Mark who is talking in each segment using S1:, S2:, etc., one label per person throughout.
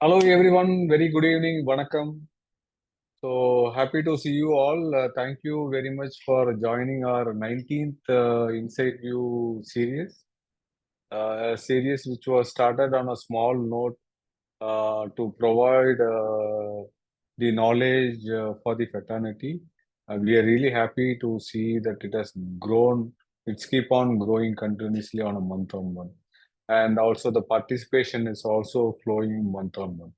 S1: Hello everyone, very good evening, Vanakkam. So happy to see you all. Thank you very much for joining our 19th InsightView series. A series which was started on a small note to provide the knowledge for the fraternity. We are really happy to see that it has grown. It's keep on growing continuously on a month on month, and also the participation is also flowing month on month.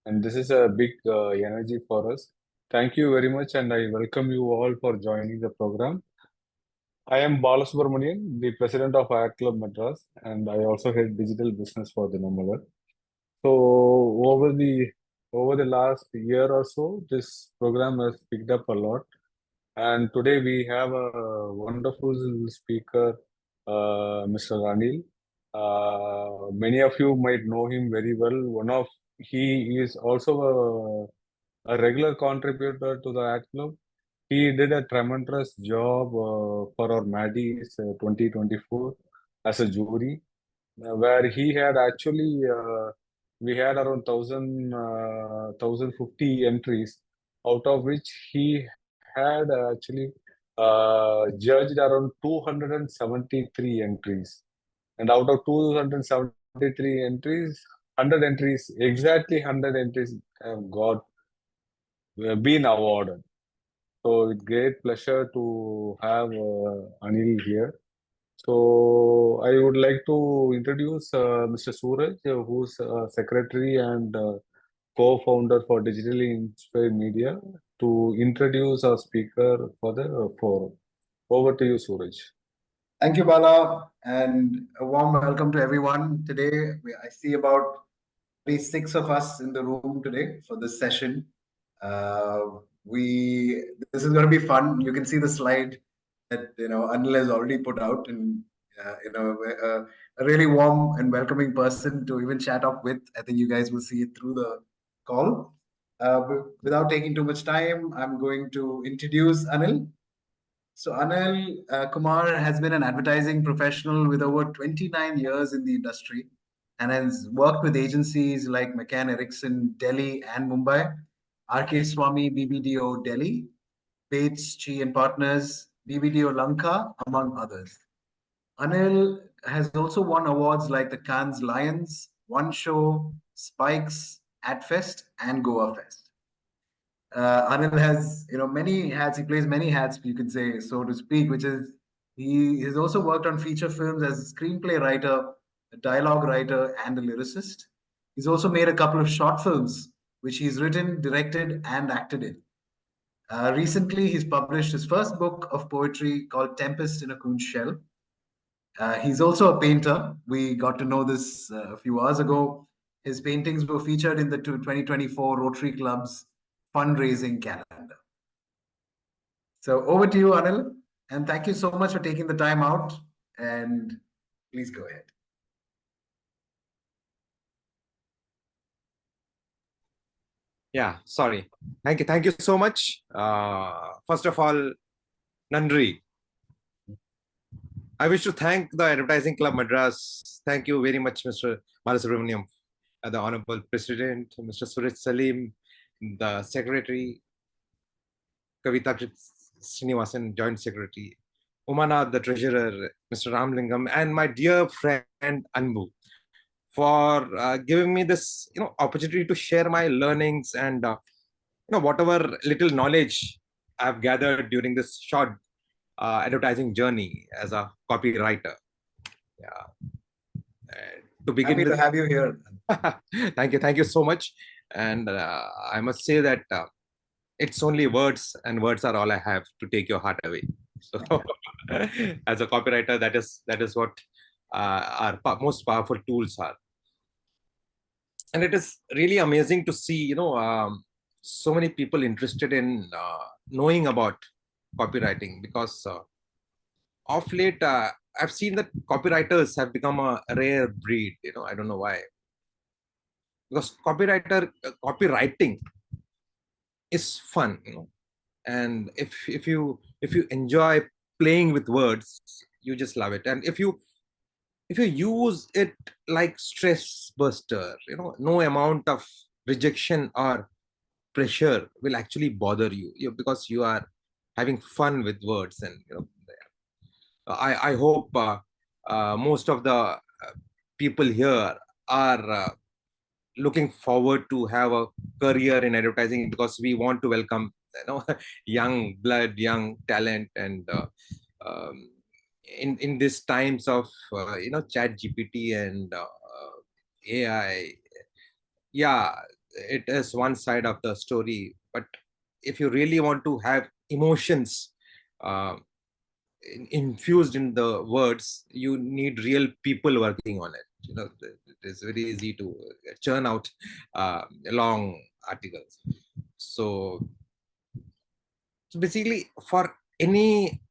S1: And this is a big energy for us. Thank you very much, and I welcome you all for joining the program. I am Balasubramanian, the president of Ad Club Madras, and I also head digital business for the Namalar. So over the last year or so, this program has picked up a lot, and today we have a wonderful speaker, Mr. Anil. Many of you might know him very well. He is also a regular contributor to the Ad Club. He did a tremendous job for our Maddies 2024 as a jury, where he had actually we had around 1050 entries, out of which he had actually judged around 273 entries. And out of 273 entries, 100 entries, exactly 100 entries have been awarded. So with great pleasure to have Anil here. So I would like to introduce Mr. Suraj, who's secretary and co-founder for Digitally Inspired Media, to introduce our speaker for the forum. Over to you, Suraj.
S2: Thank you, Bala, and a warm welcome to everyone. Today, I see about 36 of us in the room today for this session. This is going to be fun. You can see the slide that Anil has already put out, and a really warm and welcoming person to even chat up with. I think you guys will see it through the call. Without taking too much time, I'm going to introduce Anil. So Anil Kumar has been an advertising professional with over 29 years in the industry and has worked with agencies like McCann, Erickson, Delhi and Mumbai, RK Swamy BBDO Delhi, Bates, Chi and Partners, BBDO Lanka, among others. Anil has also won awards like the Cannes Lions, One Show, Spikes, AdFest and Goafest. Anil has, many hats. He plays many hats, you could say, so to speak. He has also worked on feature films as a screenplay writer, a dialogue writer, and a lyricist. He's also made a couple of short films, which he's written, directed, and acted in. Recently, he's published his first book of poetry called Tempest in a Conch Shell. He's also a painter. We got to know this a few hours ago. His paintings were featured in the 2024 Rotary Club's fundraising calendar. So over to you, Anil. And thank you so much for taking the time out. And please go ahead.
S3: Yeah, sorry. Thank you. Thank you so much. First of all, Nandri. I wish to thank the Advertising Club Madras. Thank you very much, Mr. Balasubramaniam, the Honorable President, Mr. Suraj Salim, the Secretary, Kavita Srinivasan, Joint Secretary, Umanath, the Treasurer, Mr. Ramlingam, and my dear friend Anbu, for giving me this opportunity to share my learnings and whatever little knowledge I've gathered during this short advertising journey as a copywriter. Yeah. To begin
S2: Happy to have you here.
S3: Thank you so much. And I must say that it's only words, and words are all I have to take your heart away. So, as a copywriter, that is what our most powerful tools are. And it is really amazing to see, so many people interested in knowing about copywriting, because of late I've seen that copywriters have become a rare breed. I don't know why. Because copywriting is fun, and if you enjoy playing with words, you just love it. And if you if you use it like stress buster, no amount of rejection or pressure will actually bother you, because you are having fun with words. And I hope most of the people here are looking forward to have a career in advertising, because we want to welcome young blood, young talent. And um, in these times of chat GPT and AI, yeah, it is one side of the story. But if you really want to have emotions uh, infused in the words, you need real people working on it. It is very easy to churn out long articles. So basically, for any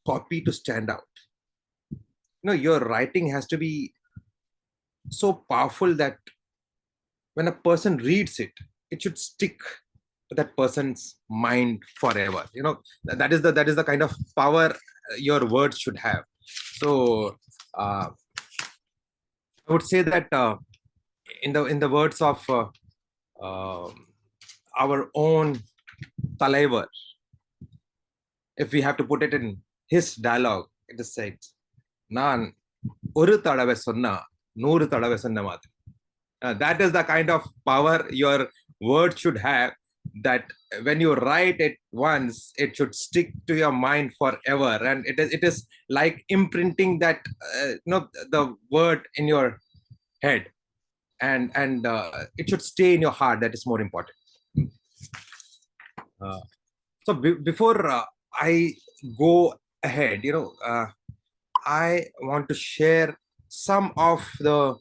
S3: copy to stand out, your writing has to be so powerful that when a person reads it, it should stick to that person's mind forever. That is the kind of power your words should have. So I would say that in the words of our own Talaivar, if we have to put it in his dialogue, it is said, "Naan oru tadave sonna, nooru tadave sonna maatri." That is the kind of power your word should have, that when you write it once, it should stick to your mind forever. And it is like imprinting that the word in your head, and it should stay in your heart. That is more important. So before I go ahead, I want to share some of the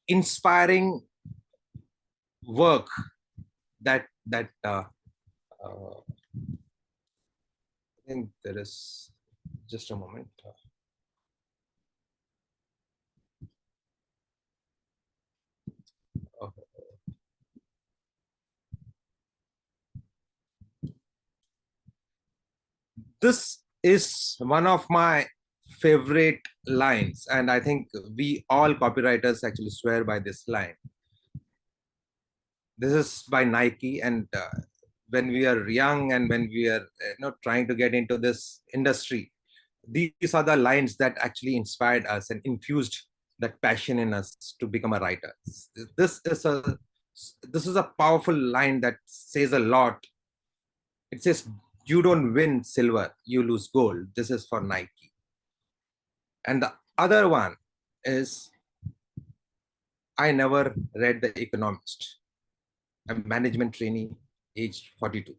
S3: inspiring work that I think there is just a moment. This is one of my favorite lines, and I think we all copywriters actually swear by this line. This is by Nike, and when we are young and when we are trying to get into this industry, these are the lines that actually inspired us and infused that passion in us to become a writer. This is a powerful line that says a lot. It says, "You don't win silver, you lose gold." This is for Nike. And the other one is, I never read The Economist. I'm management trainee, aged 42.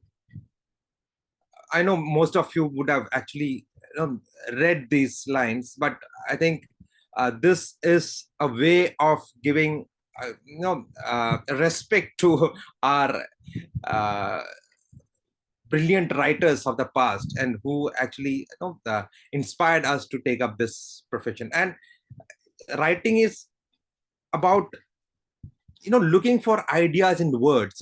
S3: I know most of you would have actually read these lines, but I think this is a way of giving respect to our brilliant writers of the past, and who actually inspired us to take up this profession. And writing is about looking for ideas in words.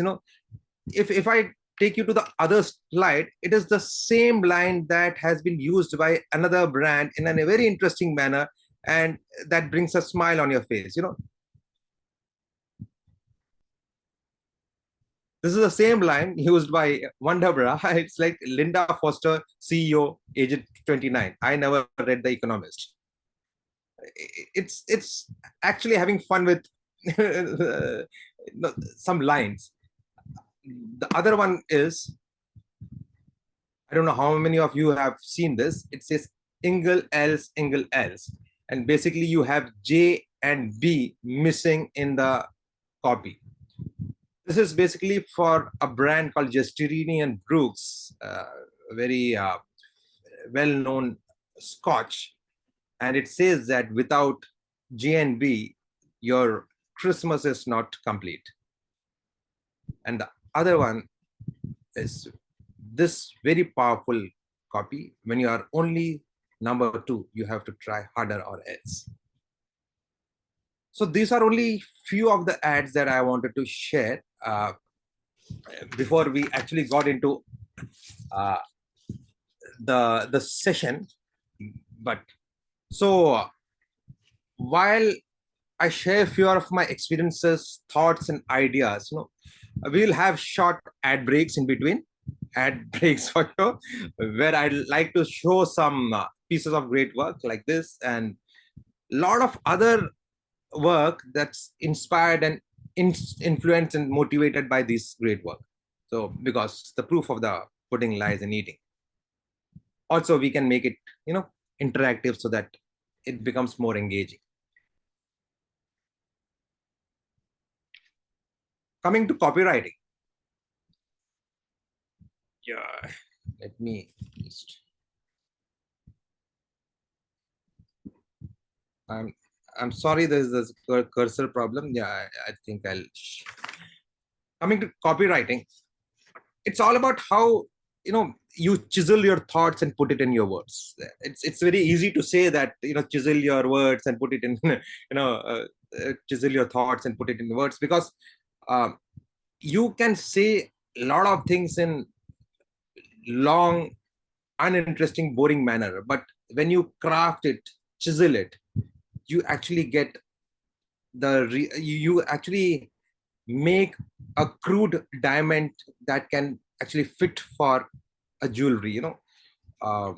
S3: If I take you to the other slide, it is the same line that has been used by another brand in a very interesting manner, and that brings a smile on your face. This is the same line used by Wonderbra. It's like, Linda Foster, CEO, aged 29. I never read The Economist. It's actually having fun with some lines. The other one is, I don't know how many of you have seen this. It says Ingle else, Ingle else. And basically you have J and B missing in the copy. This is basically for a brand called Gesterini and Brooks, very well-known Scotch. And it says that without J and B, your Christmas is not complete. And the other one is this very powerful copy: when you are only number 2, you have to try harder or else. So these are only few of the ads that I wanted to share before we actually got into the session. But so while I share a few of my experiences, thoughts, and ideas, we'll have short ad breaks in between. Ad breaks for sure, where I'd like to show some pieces of great work like this and a lot of other work that's inspired and influenced and motivated by this great work. So, because the proof of the pudding lies in eating. Also, we can make it, interactive so that it becomes more engaging. Coming to copywriting. Yeah, let me just. I'm sorry, there's this cursor problem. Yeah, I think I'll. Coming to copywriting, it's all about how you chisel your thoughts and put it in your words. It's very easy to say that chisel your words and put it in chisel your thoughts and put it in words, because you can say a lot of things in long, uninteresting, boring manner, but when you craft it, chisel it, you actually get you actually make a crude diamond that can actually fit for a jewelry. I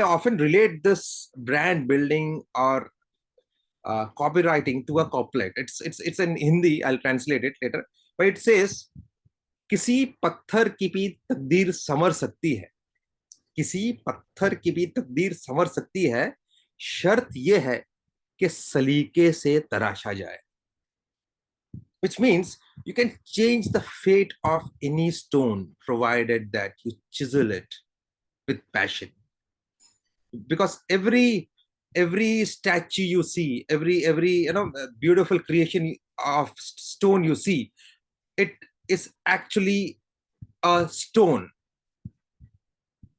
S3: often relate this brand building or copywriting to a couplet. It's in Hindi. I'll translate it later, but it says, किसी पत्थर की भी तकदीर संवर सकती है, किसी पत्थर की भी तकदीर संवर सकती है, शर्त यह है कि सलीके से तराशा जाए. Which means you can change the fate of any stone provided that you chisel it with passion. Because every statue you see, every beautiful creation of stone you see, it is actually a stone,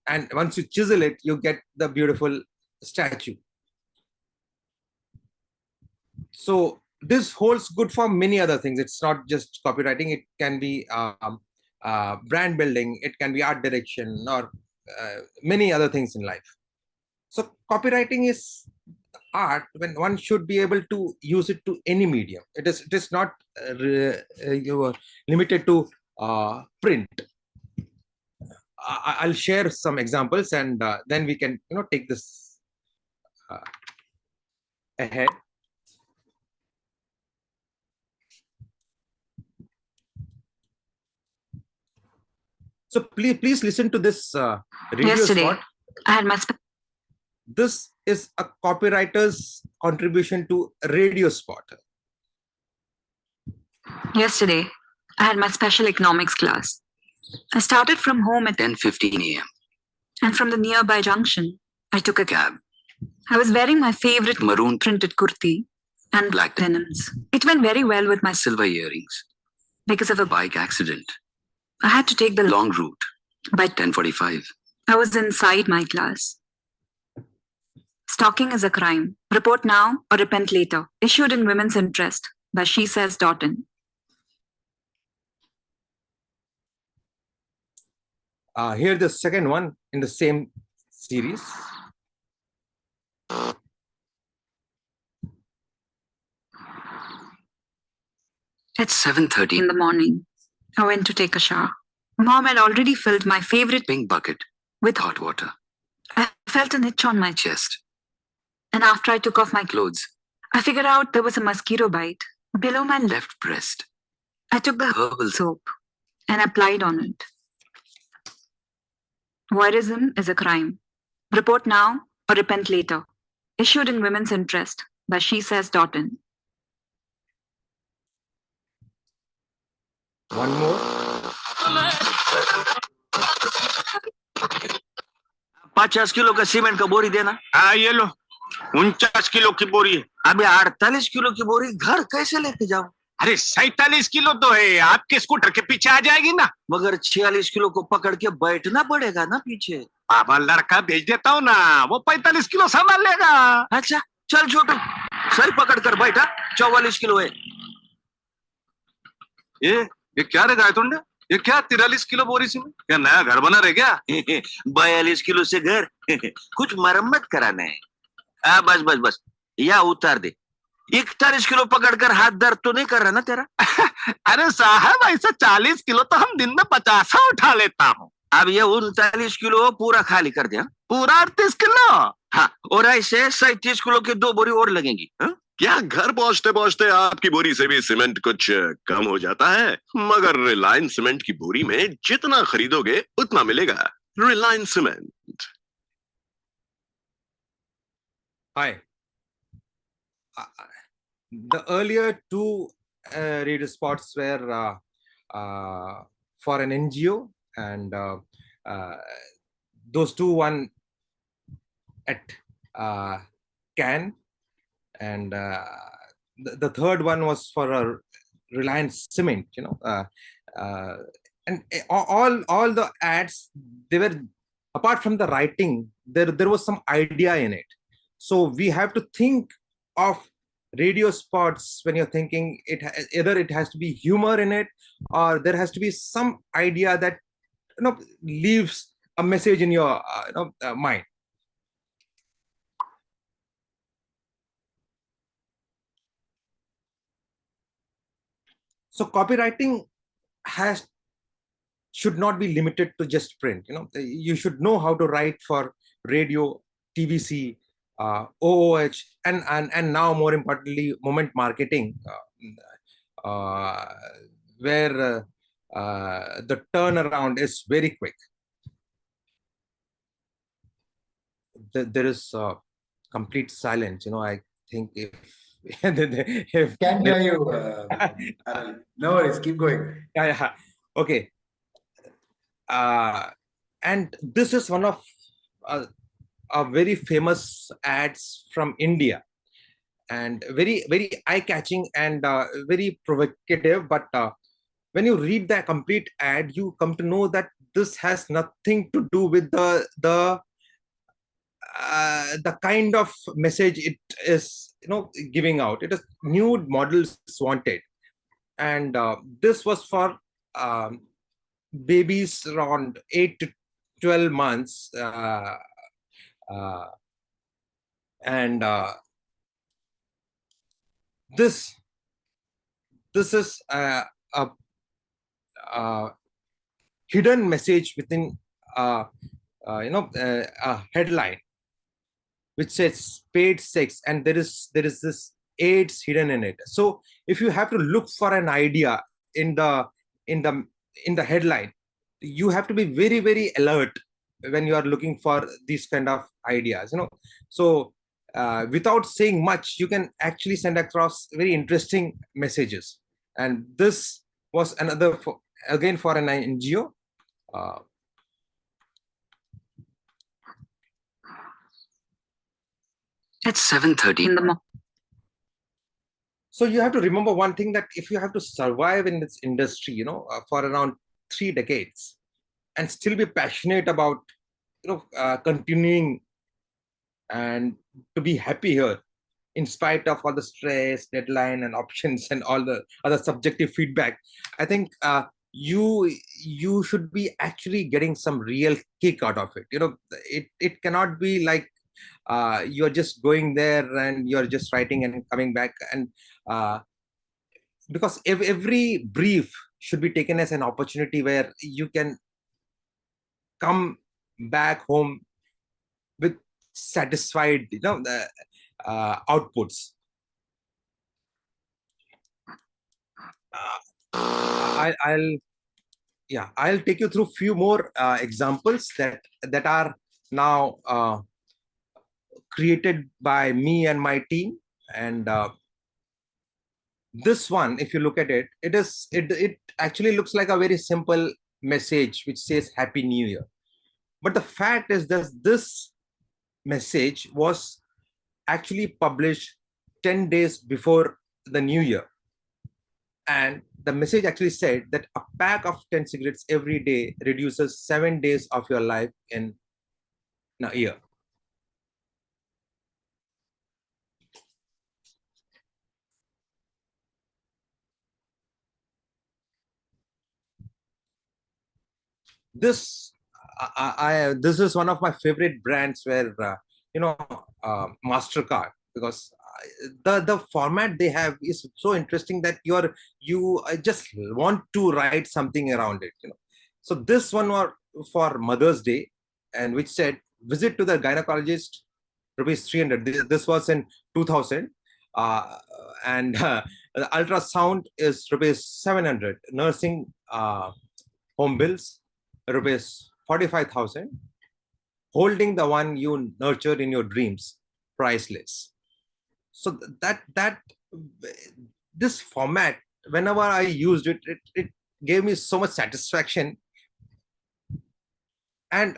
S3: and once you chisel it, you get the beautiful statue. So this holds good for many other things. It's not just copywriting. It can be brand building, it can be art direction, or many other things in life. So copywriting is art when one should be able to use it to any medium. It is not limited to print. I'll share some examples, and then we can take this ahead. So please listen to this radio
S4: Yesterday,
S3: spot.
S4: I had my
S3: This is a copywriter's contribution to a radio spot.
S4: Yesterday, I had my special economics class. I started from home at
S5: 10:15 a.m.
S4: and from the nearby junction, I took a cab. I was wearing my favorite
S5: Maroon
S4: printed kurti and
S5: black
S4: denims. It went very well with my
S5: silver earrings.
S4: because of a
S5: Bike accident.
S4: I had to take the
S5: Long route.
S4: by
S5: 10:45.
S4: I was inside my class. Stalking is a crime. Report now or repent later. Issued in women's interest by She Says.in.
S3: Here the second one in the same series.
S4: At
S5: 7:30
S4: in the morning, I went to take a shower. Mom had already filled my favorite
S5: pink bucket
S4: with
S5: hot water.
S4: I felt an itch on my chest.
S5: Chest.
S4: And after I took off my clothes,
S5: Clothes.
S4: I figured out there was a mosquito bite below my lip.
S5: Left breast.
S4: I took the
S5: Herbal
S4: soap and applied on it. Voyeurism is a crime. Report now or repent later. Issued in women's interest by She Says.in.
S3: One more.
S6: 50 kilo का cement का बोरी देना।
S7: हाँ ये लो 49 kilo की बोरी है।
S6: अबे 48 किलो की बोरी घर कैसे लेके जाऊं?
S7: अरे 47 किलो तो है, आपके स्कूटर के पीछे आ जाएगी ना।
S6: मगर 46 किलो को पकड़ के बैठना पड़ेगा ना पीछे।
S7: बाबा लड़का भेज देता हूँ ना, वो 45 किलो संभाल लेगा।
S6: अच्छा चल छोटू, सर पकड़ कर बैठा, 44 किलो है।
S7: ये क्या रे गायतुंडे, ये क्या 43 किलो बोरी सीमेंट? क्या नया घर बना रहे क्या?
S6: 42 किलो से घर कुछ मरम्मत कराना है। बस बस बस, या उतार दे। 41 किलो पकड़कर हाथ दर्द तो नहीं कर रहा ना तेरा?
S7: अरे साहब, ऐसा 40 किलो तो हम दिन में 50 उठा लेता हूँ।
S6: अब ये 39 किलो पूरा खाली कर दे।
S7: पूरा 38 किलो?
S6: हाँ, और ऐसे 37 किलो की 2 बोरी और लगेंगी।
S8: क्या घर पहुंचते पहुंचते आपकी बोरी से भी सीमेंट कुछ कम हो जाता है? मगर रिलायंस सीमेंट की बोरी में जितना खरीदोगे उतना मिलेगा। Reliance cement.
S3: Hi. The earlier two radio spots were for an NGO, and those two, one at Cannes, and the third one was for a Reliance Cement. And all the ads, they were, apart from the writing, there was some idea in it. So we have to think of radio spots when you're thinking either it has to be humor in it, or there has to be some idea that leaves a message in your mind. So copywriting should not be limited to just print. You should know how to write for radio, TVC, OOH, and now more importantly, moment marketing, where the turnaround is very quick. There is complete silence. I think if
S2: Can't hear you. Anil. No worries. Keep going.
S3: yeah. Okay. And this is one of a very famous ads from India, and very, very eye-catching and very provocative. But when you read the complete ad, you come to know that this has nothing to do with the kind of message it is giving out. It is nude models wanted, and this was for babies around 8 to 12 months, and this is a hidden message within a headline which says paid sex, and there is this AIDS hidden in it. So if you have to look for an idea in the headline, you have to be very, very alert when you are looking for these kind of ideas. So without saying much, you can actually send across very interesting messages. And this was another again for an NGO.
S5: It's 7:30
S4: in the morning.
S3: So you have to remember one thing, that if you have to survive in this industry, for around 3 decades, and still be passionate about, continuing and to be happy here, in spite of all the stress, deadline, and options, and all the other subjective feedback, I think you should be actually getting some real kick out of it. It cannot be like you're just going there and you're just writing and coming back, and because every brief should be taken as an opportunity where you can come back home with satisfied the outputs. I'll take you through few more examples that are now created by me and my team. And this one, if you look at it, it actually looks like a very simple message which says Happy New Year. But the fact is that this message was actually published 10 days before the New Year. And the message actually said that a pack of 10 cigarettes every day reduces 7 days of your life in a year. this this is one of my favorite brands where MasterCard, because the format they have is so interesting that you just want to write something around it. So this one was for Mother's Day, and which said visit to the gynecologist, rupees 300. This was in 2000, and the ultrasound is rupees 700. Nursing home bills rupees 45,000. Holding the one you nurtured in your dreams, priceless. So this format, whenever I used it, it gave me so much satisfaction. And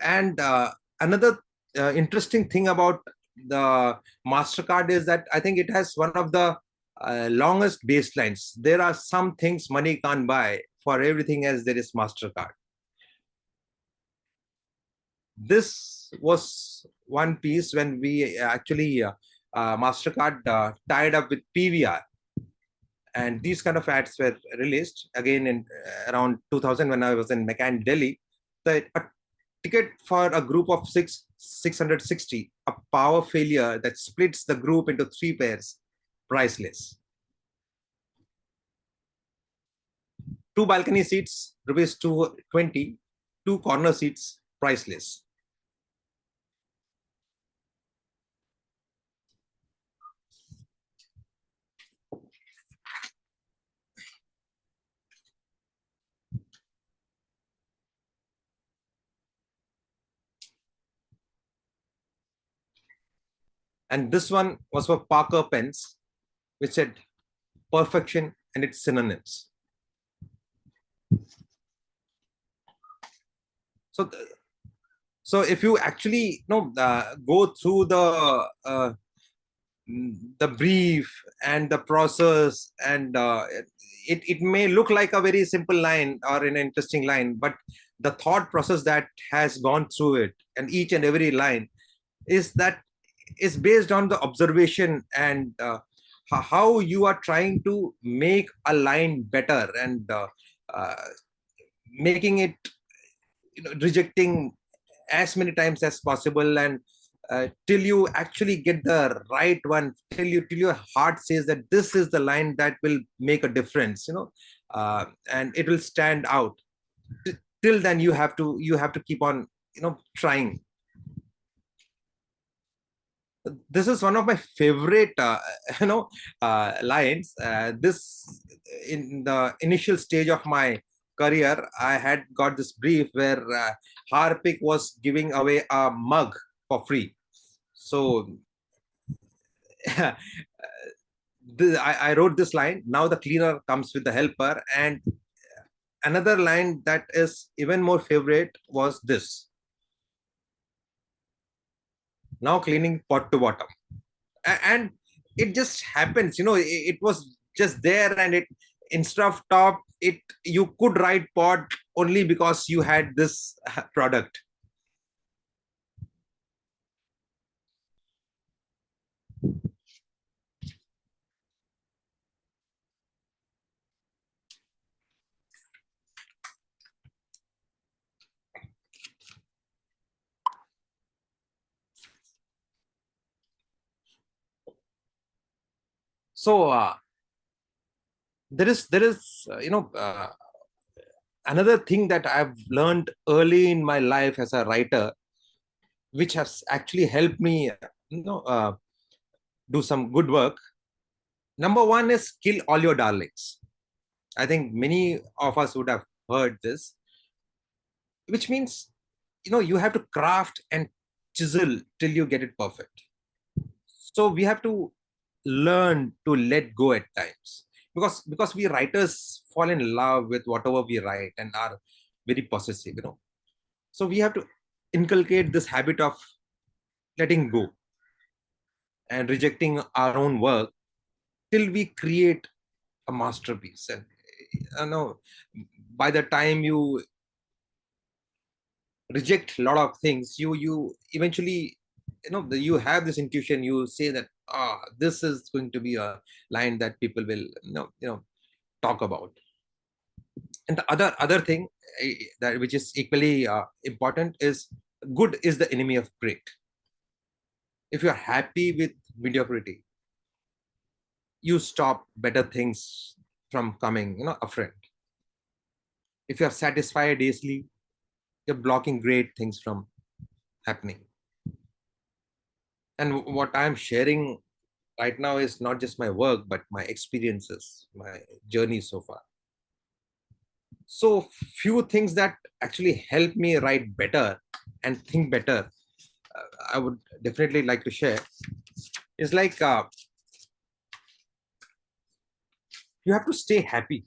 S3: another interesting thing about the MasterCard is that I think it has one of the longest baselines. There are some things money can't buy. For everything else, there is MasterCard. This was one piece when we actually MasterCard tied up with PVR, and these kind of ads were released again in around 2000 when I was in McCann, Delhi. A ticket for a group of 660, a power failure that splits the group into 3 pairs, priceless. 2 balcony seats, rupees 220, 2 corner seats, priceless. And this one was for Parker pens, which said perfection and its synonyms. So if you actually go through the brief and the process, and it may look like a very simple line or an interesting line, but the thought process that has gone through it and each and every line is based on the observation and how you are trying to make a line better and making it, rejecting as many times as possible, and till you actually get the right one, till your heart says that this is the line that will make a difference, and it will stand out. Till then, you have to keep on, trying. This is one of my favorite, lines. This, in the initial stage of my career, I had got this brief where Harpic was giving away a mug for free. So I wrote this line. Now the cleaner comes with the helper. And another line that is even more favorite was this. Now cleaning pot to bottom. And it just happens, it was just there, and it, instead of top, you could write pot only because you had this product. So there is another thing that I've learned early in my life as a writer, which has actually helped me do some good work. Number one is kill all your darlings. I think many of us would have heard this, which means you have to craft and chisel till you get it perfect. So we have to learn to let go at times, because we writers fall in love with whatever we write and are very possessive, So we have to inculcate this habit of letting go and rejecting our own work till we create a masterpiece. And by the time you reject a lot of things, you eventually, you have this intuition. You say that, this is going to be a line that people will talk about. And the other thing that which is equally important is good is the enemy of great. If you are happy with mediocrity, you stop better things from coming, a friend. If you are satisfied easily, you're blocking great things from happening. And what I'm sharing right now is not just my work, but my experiences, my journey so far. So few things that actually help me write better and think better, I would definitely like to share. Is like you have to stay happy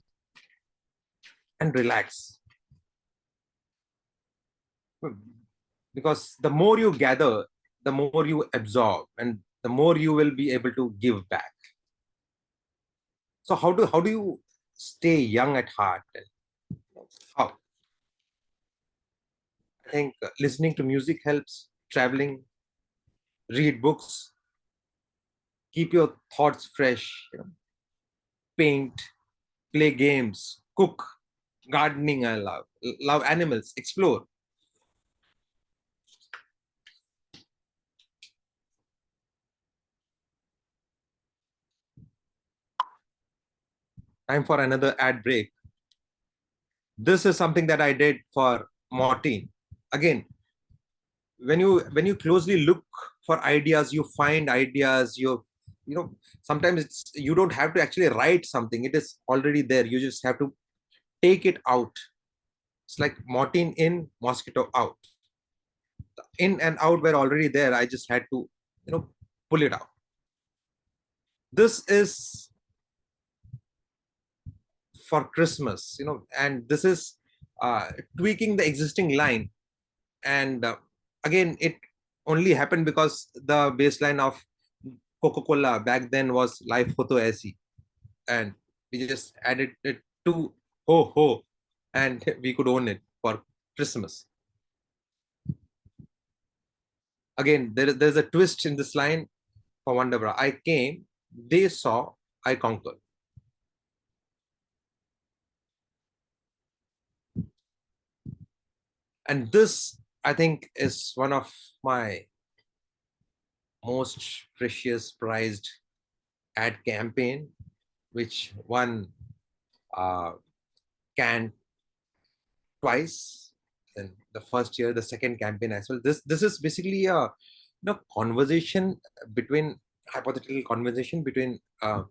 S3: and relax. Because the more you gather, the more you absorb, and the more you will be able to give back. So how do you stay young at heart? How? I think listening to music helps, traveling, read books, keep your thoughts fresh, paint, play games, cook, gardening. I love animals, explore. Time for another ad break. This is something that I did for Martin. Again, when you closely look for ideas, you find ideas. Sometimes you don't have to actually write something. It is already there. You just have to take it out. It's like Martin in, mosquito out. The in and out were already there. I just had to, pull it out. This is for Christmas, and this is tweaking the existing line. And again, it only happened because the baseline of Coca-Cola back then was Life Ho To Aisi, and we just added it to ho ho, and we could own it for Christmas. Again, there's a twist in this line for Wonderbra. I came, they saw, I conquered. And this, I think, is one of my most precious, prized ad campaign, which won Cannes twice. And the first year, the second campaign as well. This is basically a conversation between hypothetical conversation between a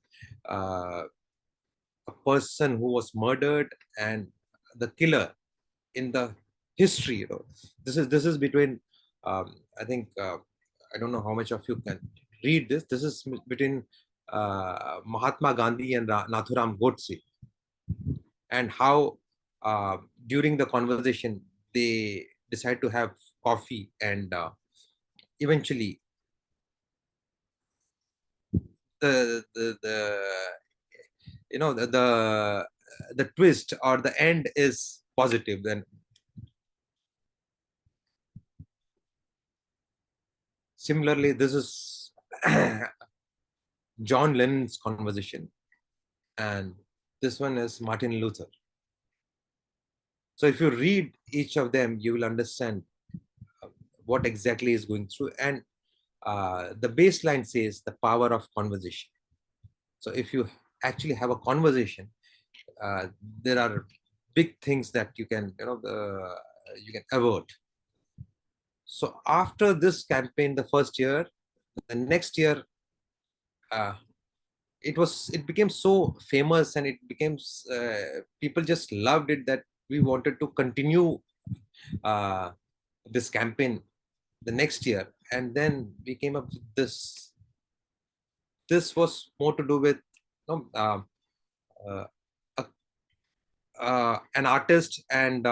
S3: person who was murdered and the killer in the history. This is between I think I don't know how much of you can read this. This is between Mahatma Gandhi and Nathuram Godse, and how during the conversation they decide to have coffee, and eventually the twist or the end is positive. Then similarly, this is John Lennon's conversation, and this one is Martin Luther. So if you read each of them, you will understand what exactly is going through. And the baseline says the power of conversation. So if you actually have a conversation, there are big things that you can you can avert. So after this campaign, the first year, the next year, it became so famous, and it became people just loved it, that we wanted to continue this campaign the next year. And then we came up with this. This was more to do with an artist, and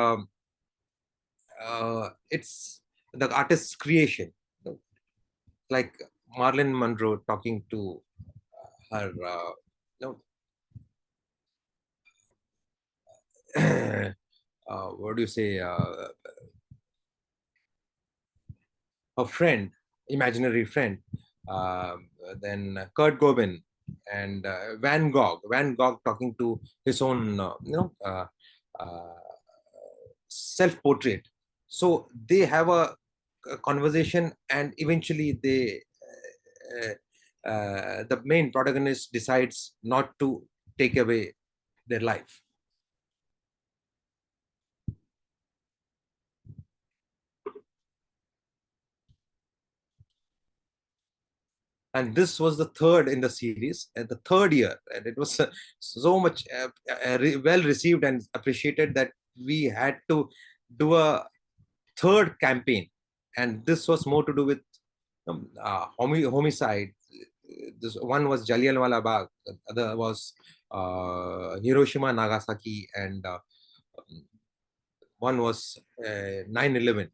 S3: it's the artist's creation, like Marilyn Monroe talking to her what do you say, a friend, imaginary friend, then Kurt Cobain and Van Gogh talking to his own self-portrait. So they have a conversation, and eventually the main protagonist decides not to take away their life. And this was the third in the series, and the third year, and it was so much well received and appreciated that we had to do a third campaign, and this was more to do with homicide. This one was Jallianwala Bagh, the other was Hiroshima, Nagasaki, and one was 9/11.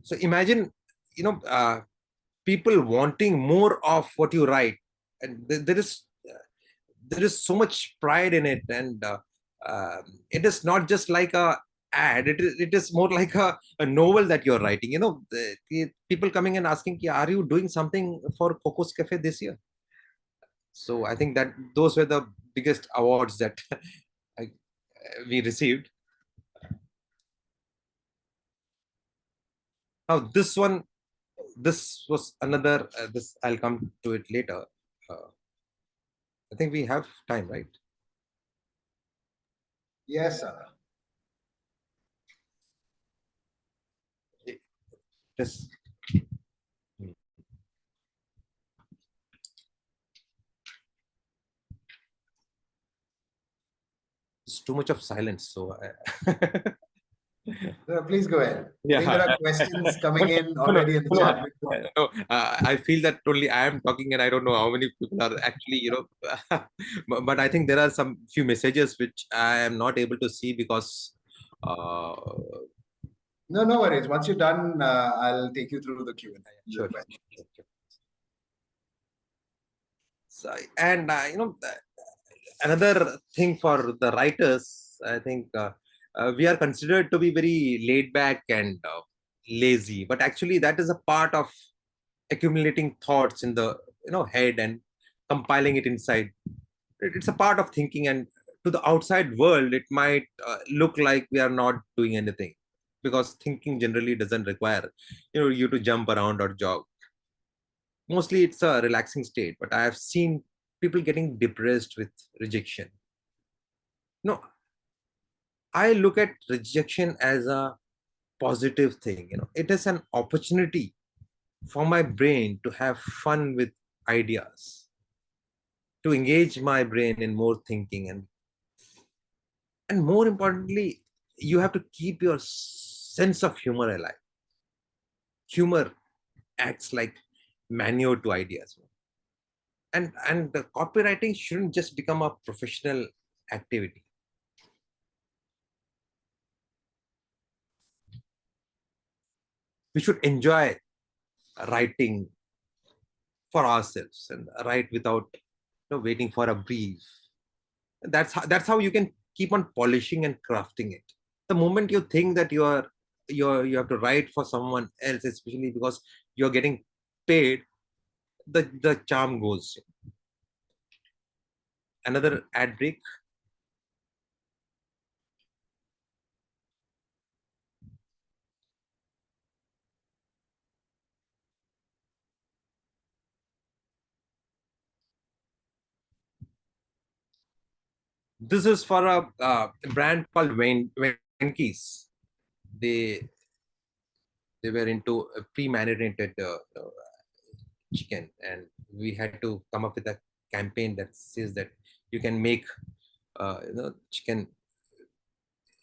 S3: So imagine, people wanting more of what you write, and there is so much pride in it, and it is not just like a ad. It is more like a novel that you're writing. The people coming and asking, are you doing something for Coco's Cafe this year? So I think that those were the biggest awards that we received. Now this was another, this I'll come to it later. I think we have time, right?
S2: Yes, sir.
S3: Yes. It's too much of silence, so
S2: No, please go ahead.
S3: yeah.
S2: I think there are questions coming in already in the chat.
S3: No, I feel that only I am talking, and I don't know how many people are actually, but I think there are some few messages which I am not able to see because.
S2: No worries. Once you're done, I'll take you through the Q&A.
S3: Sure. So, and another thing for the writers, I think we are considered to be very laid back and lazy, but actually that is a part of accumulating thoughts in the head and compiling it inside. It's a part of thinking, and to the outside world it might look like we are not doing anything, because thinking generally doesn't require you to jump around or jog. Mostly it's a relaxing state, but I have seen people getting depressed with rejection. No, I look at rejection as a positive thing. It is an opportunity for my brain to have fun with ideas, to engage my brain in more thinking, and more importantly, you have to keep your sense of humor alive. Humor acts like manure to ideas, and the copywriting shouldn't just become a professional activity. We should enjoy writing for ourselves and write without waiting for a brief. That's how you can keep on polishing and crafting it. The moment you think that you have to write for someone else, especially because you're getting paid, the charm goes. Another ad break. This is for a brand called Wenky's. They were into a pre-marinated chicken, and we had to come up with a campaign that says that you can make chicken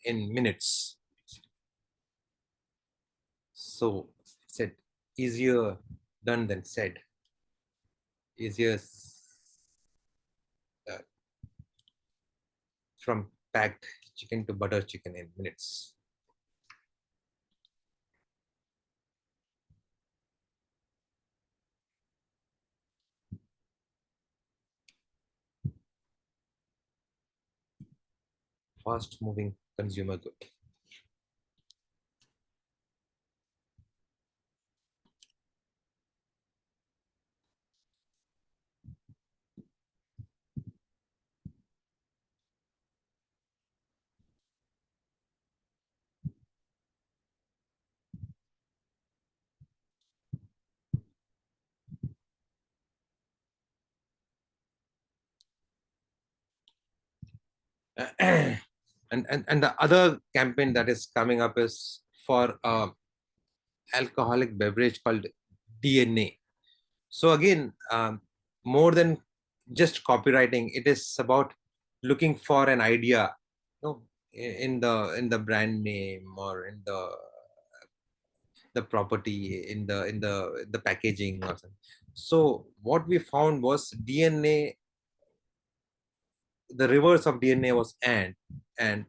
S3: in minutes. So said, easier done than said. Easier from packed chicken to butter chicken in minutes. Fast moving consumer good. And the other campaign that is coming up is for alcoholic beverage called DNA. So again, more than just copywriting, it is about looking for an idea, in the brand name or in the property, in the packaging or something. So what we found was DNA. The reverse of DNA was and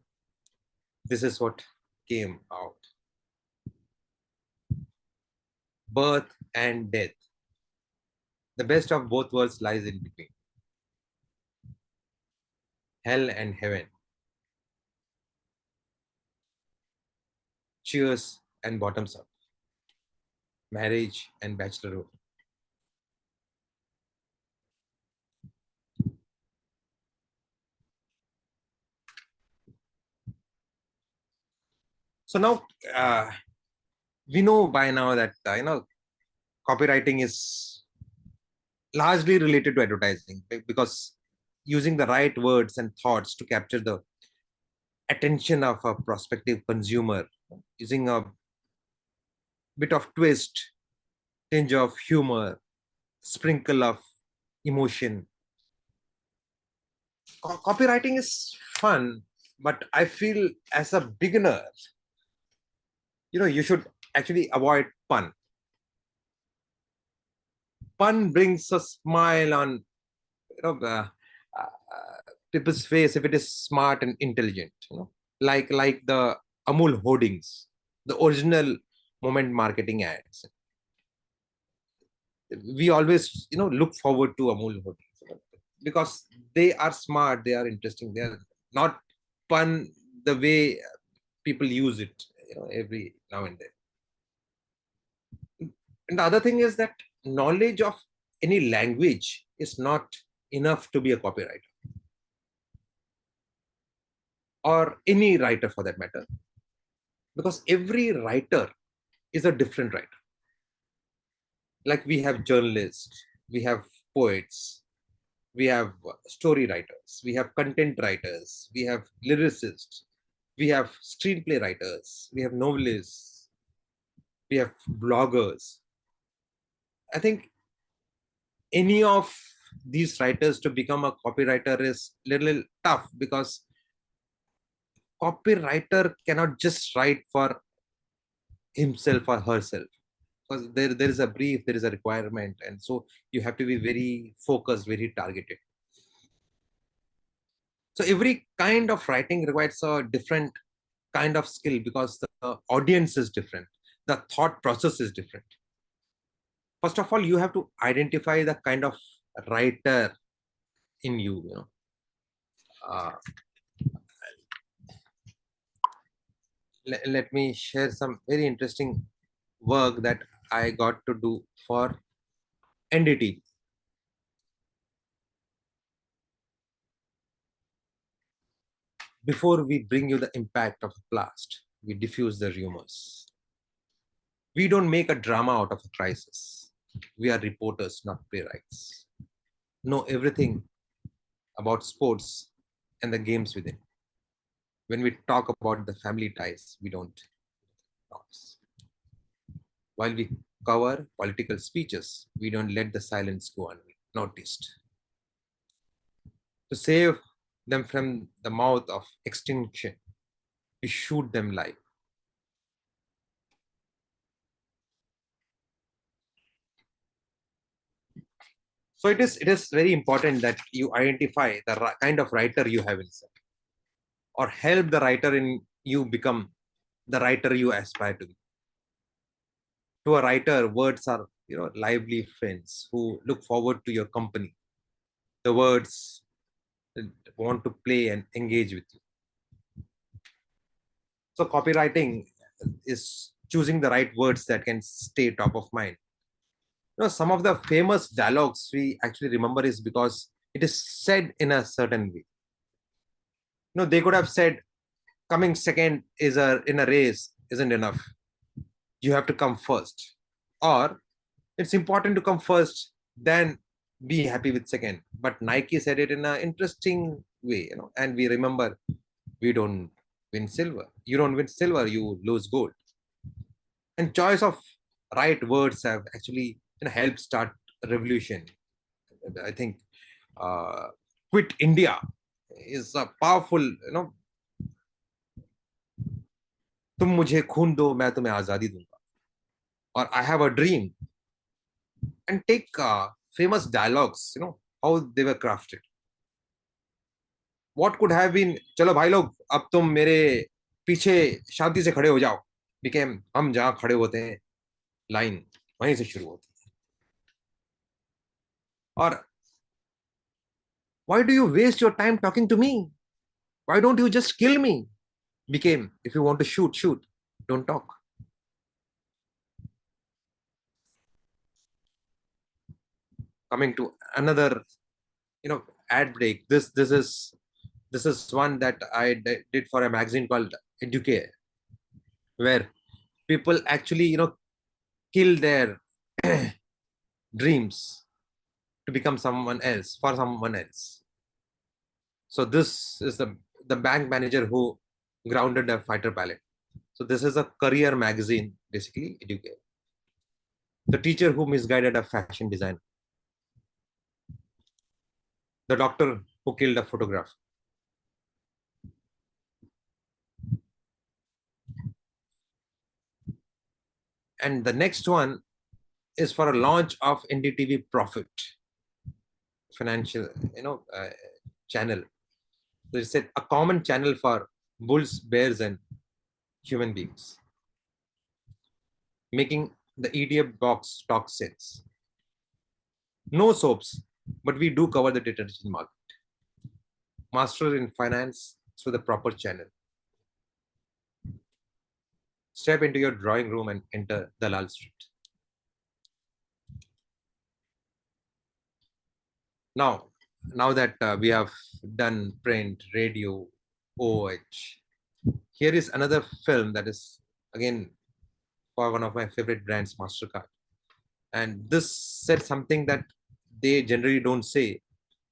S3: this is what came out: birth and death. The best of both worlds lies in between. Hell and heaven. Cheers and bottoms up. Marriage and bachelorhood. So now we know by now that copywriting is largely related to advertising, because using the right words and thoughts to capture the attention of a prospective consumer, using a bit of twist, tinge of humor, sprinkle of emotion. Copywriting is fun, but I feel as a beginner, you should actually avoid pun. Pun brings a smile on people's face if it is smart and intelligent, like the Amul hoardings, the original moment marketing ads. We always look forward to Amul hoardings because they are smart, they are interesting, they are not pun the way people use it every now and then. And the other thing is that knowledge of any language is not enough to be a copywriter, or any writer for that matter, because every writer is a different writer. Like we have journalists, we have poets, we have story writers, we have content writers, we have lyricists, we have screenplay writers, we have novelists, we have bloggers. I think any of these writers to become a copywriter is a little tough, because copywriter cannot just write for himself or herself, because there is a brief, there is a requirement, and so you have to be very focused, very targeted. So every kind of writing requires a different kind of skill, because the audience is different, the thought process is different. First of all, you have to identify the kind of writer in you. Let me share some very interesting work that I got to do for NDT. Before we bring you the impact of a blast, we diffuse the rumors. We don't make a drama out of a crisis. We are reporters, not playwrights. Know everything about sports and the games within. When we talk about the family ties, we don't notice. While we cover political speeches, we don't let the silence go unnoticed. To save them from the mouth of extinction, we shoot them live. So it is very important that you identify the kind of writer you have inside, or help the writer in you become the writer you aspire to be. To a writer, words are lively friends who look forward to your company. The words want to play and engage with you. So copywriting is choosing the right words that can stay top of mind. Some of the famous dialogues we actually remember is because it is said in a certain way. They could have said, coming second in a race isn't enough. You have to come first. Or it's important to come first, then be happy with second. But Nike said it in an interesting way, and we remember we don't win silver. You don't win silver, you lose gold. And choice of right words have actually helped start a revolution. I think Quit India is a powerful, तुम मुझे खून दो मैं तुम्हें आजादी दूंगा, or I have a dream, and take famous dialogues, how they were crafted. What could have been, चलो भाई लोग अब तुम मेरे पीछे शांति से खड़े हो जाओ, became हम जहां खड़े होते हैं लाइन वहीं से शुरू होती है. और why do you waste your time talking to me? Why don't you just kill me? Became, if you want to shoot, shoot, don't talk. Coming to another, ad break. This is one that I did for a magazine called Educare, where people actually, kill their dreams to become someone else, for someone else. So this is the bank manager who grounded a fighter pilot. So this is a career magazine, basically, Educare. The teacher who misguided a fashion designer. The doctor who killed a photographer. And the next one is for a launch of NDTV Profit financial, channel. They said a common channel for bulls, bears, and human beings, making the EDF box talk sense. No soaps, but we do cover the detergent market. Master in finance through the proper channel. Step into your drawing room and enter Dalal Street. Now that we have done print, radio, OH, here is another film that is, again, for one of my favorite brands, MasterCard. And this said something that they generally don't say,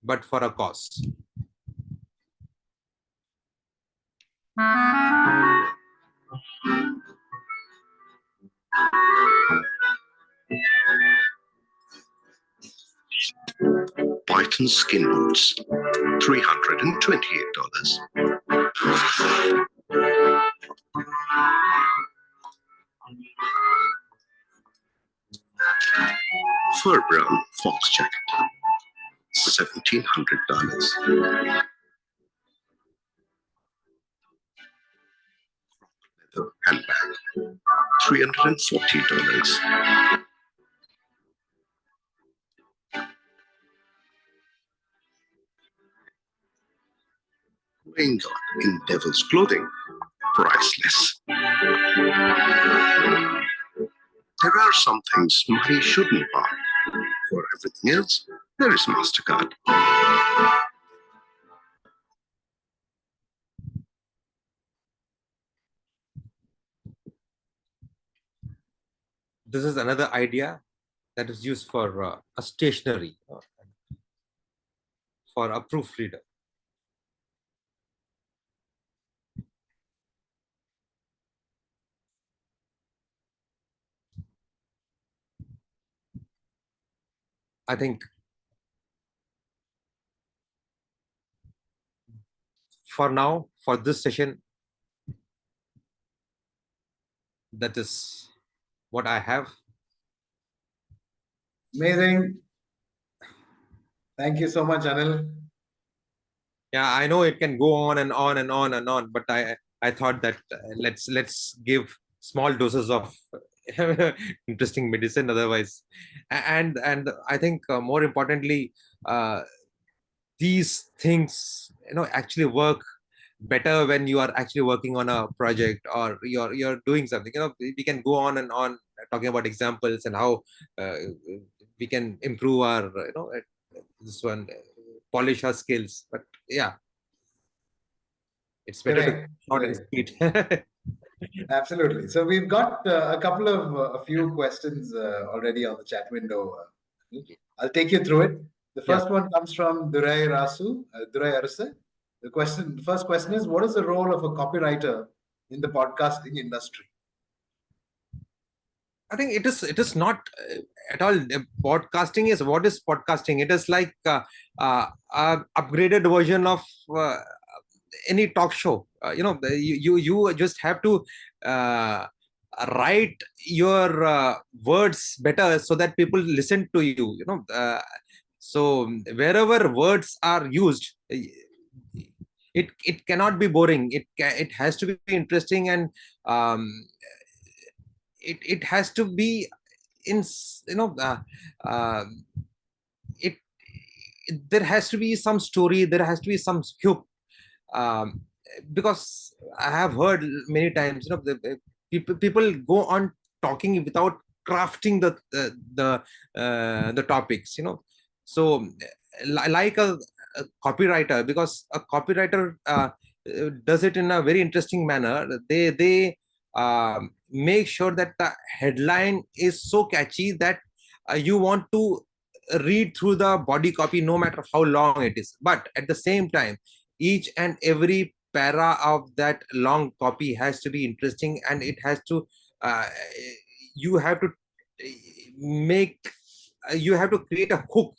S3: but for a cause.
S8: Python skin boots, $328. Fur brown fox jacket, $1,700. Leather handbag, $340. Rain God in devil's clothing, priceless. There are some things money shouldn't buy. For everything else, there is MasterCard.
S3: This is another idea that is used for a stationery, for a proofreader. I think for now, for this session, that is what I have.
S2: Amazing. Thank you so much, Anil.
S3: Yeah, I know it can go on and on and on and on, but I thought that let's give small doses of interesting medicine. Otherwise, and I think more importantly, these things actually work better when you are actually working on a project or you're doing something. We can go on and on talking about examples and how we can improve our this one, polish our skills. But yeah, it's better to short and sweet.
S2: Absolutely. So we've got a couple of a few questions already on the chat window. I'll take you through it. The first one comes from Durai Arasu. The first question is, what is the role of a copywriter in the podcasting industry?
S3: I think it is not at all. Podcasting is, what is podcasting? It is like upgraded version of any talk show. You just have to write your words better so that people listen to you. So wherever words are used, it cannot be boring. It has to be interesting, and it has to be in there has to be some story, there has to be some hook, because I have heard many times, the people go on talking without crafting the topics, so like a copywriter, because a copywriter does it in a very interesting manner. They make sure that the headline is so catchy that you want to read through the body copy no matter how long it is. But at the same time, each and every para of that long copy has to be interesting, and it has to you have to create a hook,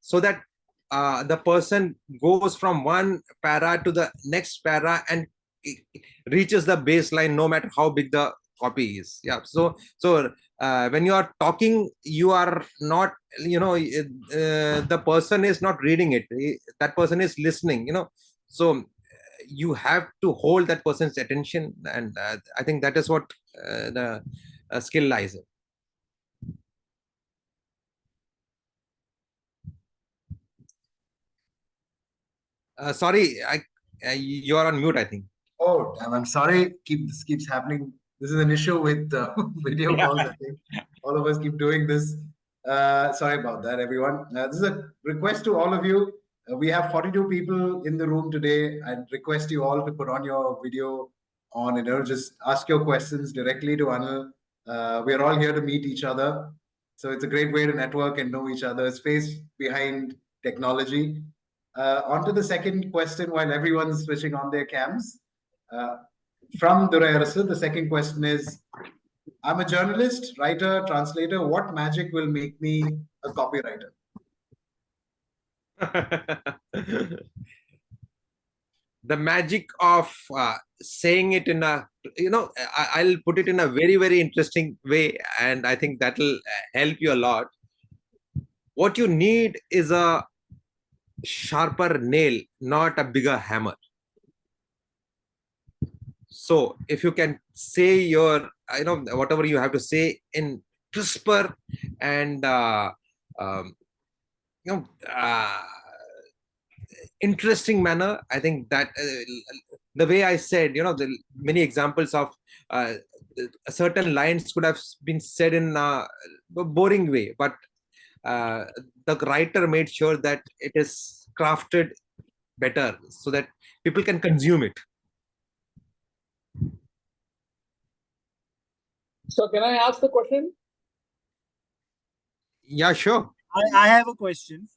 S3: so that the person goes from one para to the next para and reaches the baseline no matter how big the copy is. Yeah, so when you are talking, you are not, the person is not reading it, that person is listening, so you have to hold that person's attention, and I think that is what the skill lies in. Sorry, you are on mute, I think.
S2: Oh, damn, I'm sorry. This keeps happening. This is an issue with video calls. I think all of us keep doing this. Sorry about that, everyone. This is a request to all of you. We have 42 people in the room today. I'd request you all to put on your video on, just ask your questions directly to Anil. We are all here to meet each other. So it's a great way to network and know each other's face behind technology. On to the second question while everyone's switching on their cams. From Erickson, the second question is, I'm a journalist, writer, translator. What magic will make me a copywriter?
S3: The magic of saying it in a, I'll put it in a very, very interesting way, and I think that will help you a lot. What you need is a sharper nail, not a bigger hammer. So if you can say your, whatever you have to say in crisper and interesting manner, I think that the way I said, the many examples of certain lines could have been said in a boring way, but the writer made sure that it is crafted better so that people can consume it.
S9: So can I ask the question?
S3: Yeah, sure.
S10: I have a question.